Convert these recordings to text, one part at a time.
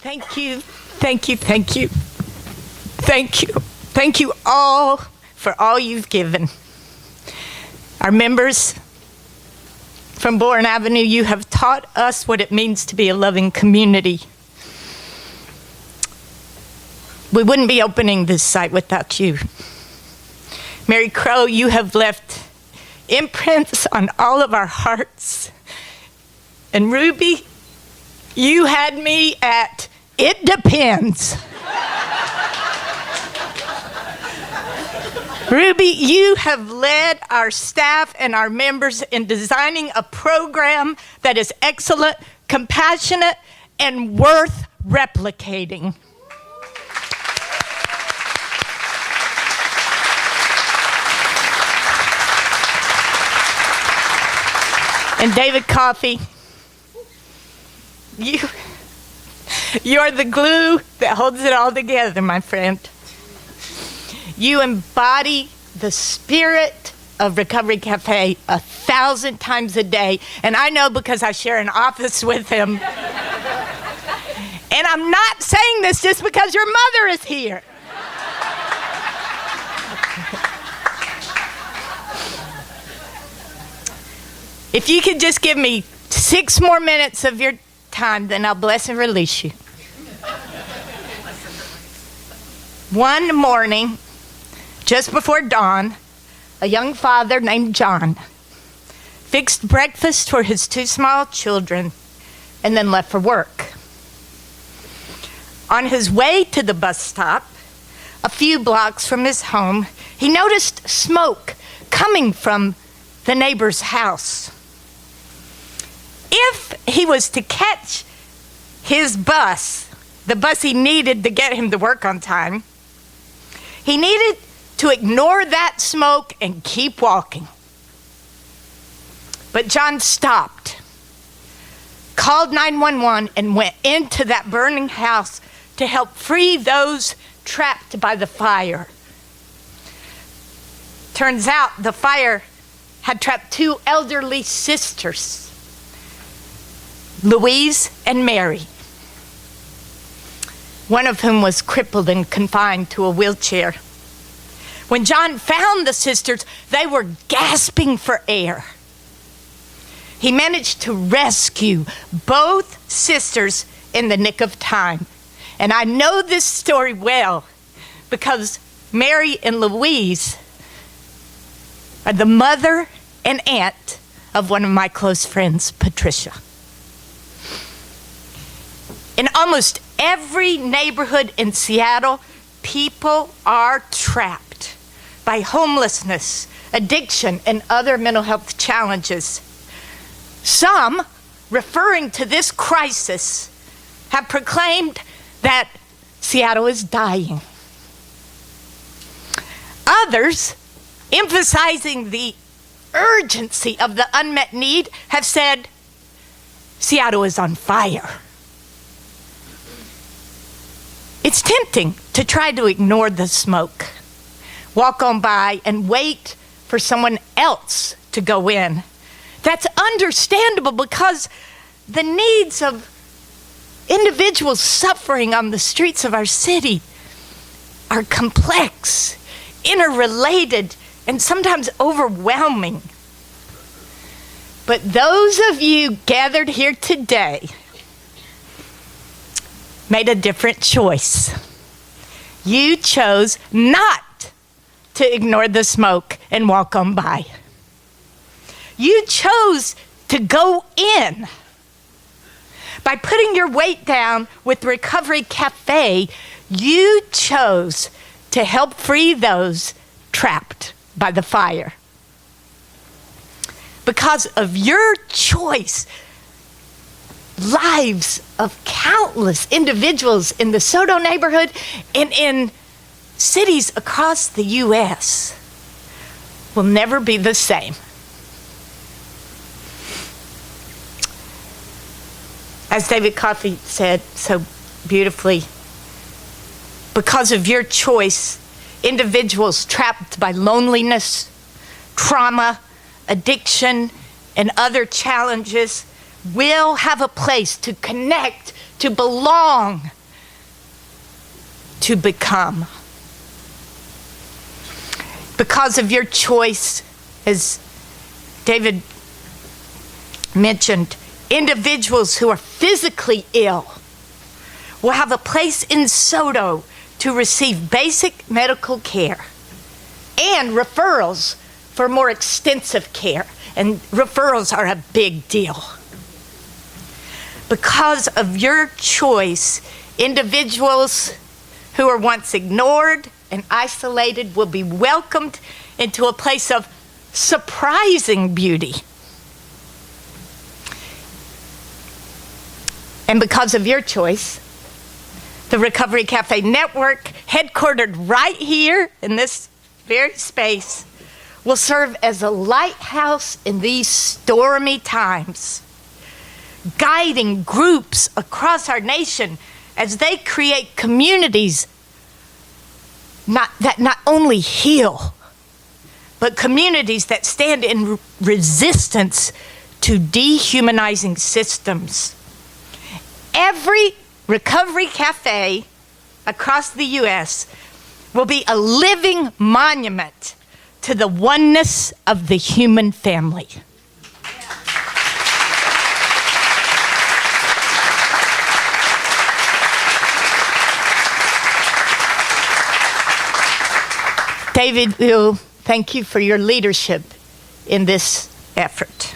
Thank you, thank you, thank you. Thank you. Thank you all for all you've given. Our members from Bourne Avenue, you have taught us what it means to be a loving community. We wouldn't be opening this site without you. Mary Crow, you have left imprints on all of our hearts. And Ruby, you had me at it depends. Ruby, you have led our staff and our members in designing a program that is excellent, compassionate, and worth replicating. And David Coffey, you're the glue that holds it all together, my friend. You embody the spirit of Recovery Café 1,000 times a day. And I know because I share an office with him. And I'm not saying this just because your mother is here. If you could just give me 6 more minutes of your time, then I'll bless and release you. One morning, just before dawn, a young father named John fixed breakfast for his 2 small children and then left for work. On his way to the bus stop, a few blocks from his home, he noticed smoke coming from the neighbor's house. If he was to catch his bus, the bus he needed to get him to work on time, he needed to ignore that smoke and keep walking. But John stopped, called 911, and went into that burning house to help free those trapped by the fire. Turns out the fire had trapped 2 elderly sisters, Louise and Mary, one of whom was crippled and confined to a wheelchair. When John found the sisters, they were gasping for air. He managed to rescue both sisters in the nick of time. And I know this story well because Mary and Louise are the mother and aunt of one of my close friends, Patricia. In almost every neighborhood in Seattle, people are trapped by homelessness, addiction, and other mental health challenges. Some, referring to this crisis, have proclaimed that Seattle is dying. Others, emphasizing the urgency of the unmet need, have said, Seattle is on fire. It's tempting to try to ignore the smoke, walk on by, and wait for someone else to go in. That's understandable because the needs of individuals suffering on the streets of our city are complex, interrelated, and sometimes overwhelming. But those of you gathered here today made a different choice. You chose not to ignore the smoke and walk on by. You chose to go in. By putting your weight down with Recovery Café, you chose to help free those trapped by the fire. Because of your choice, lives of countless individuals in the SODO neighborhood and in cities across the U.S. will never be the same. As David Coffey said so beautifully, because of your choice, individuals trapped by loneliness, trauma, addiction, and other challenges will have a place to connect to belong, to become. Because of your choice, as David mentioned, individuals who are physically ill will have a place in SODO to receive basic medical care and referrals for more extensive care. And referrals are a big deal. Because of your choice, individuals who were once ignored and isolated will be welcomed into a place of surprising beauty. And because of your choice, the Recovery Café Network, headquartered right here in this very space, will serve as a lighthouse in these stormy times, guiding groups across our nation as they create communities that not only heal, but communities that stand in resistance to dehumanizing systems. Every Recovery Café across the U.S. will be a living monument to the oneness of the human family. David, thank you for your leadership in this effort.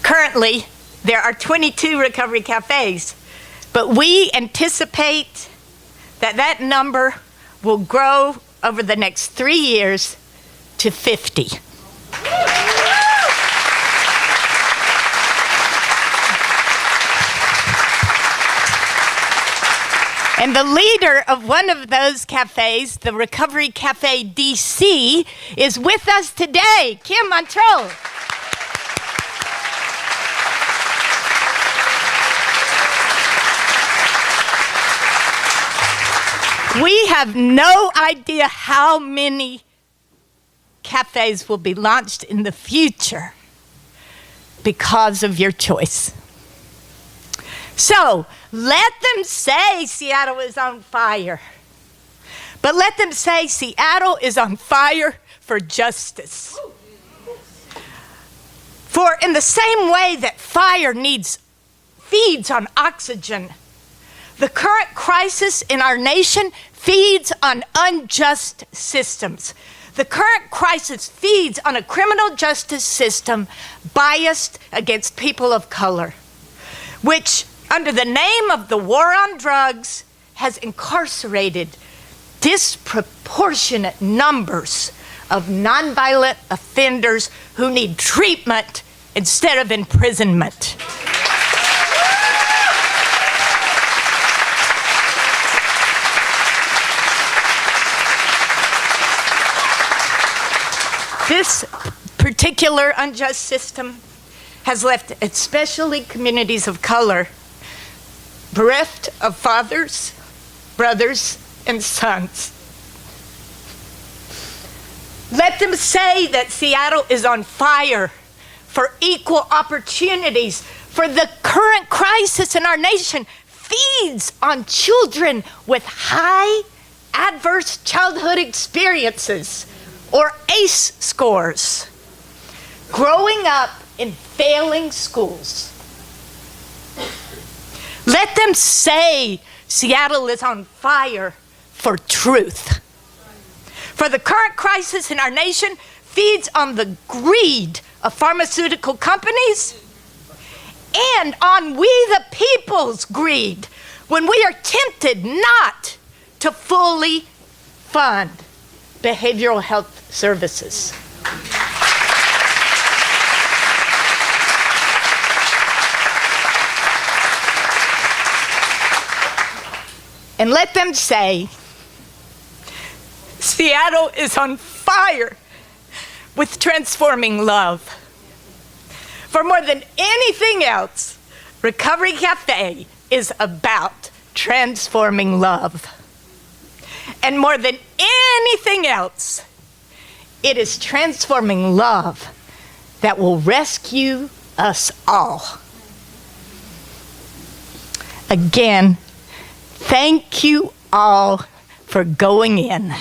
Currently, there are 22 Recovery Cafes, but we anticipate that number will grow over the next 3 years to 50. And the leader of one of those cafes, the Recovery Café DC, is with us today, Kim Montreux. We have no idea how many cafes will be launched in the future because of your choice. So let them say Seattle is on fire, but let them say Seattle is on fire for justice. For in the same way that fire feeds on oxygen, the current crisis in our nation feeds on unjust systems. The current crisis feeds on a criminal justice system biased against people of color, which, under the name of the war on drugs, has incarcerated disproportionate numbers of nonviolent offenders who need treatment instead of imprisonment. This particular unjust system has left especially communities of color bereft of fathers, brothers, and sons. Let them say that Seattle is on fire for equal opportunities, for the current crisis in our nation feeds on children with high adverse childhood experiences or ACE scores, growing up in failing schools. Let them say Seattle is on fire for truth. For the current crisis in our nation feeds on the greed of pharmaceutical companies and on we the people's greed when we are tempted not to fully fund behavioral health services. And let them say, Seattle is on fire with transforming love. For more than anything else, Recovery Café is about transforming love. And more than anything else, it is transforming love that will rescue us all. Again, thank you all for going in.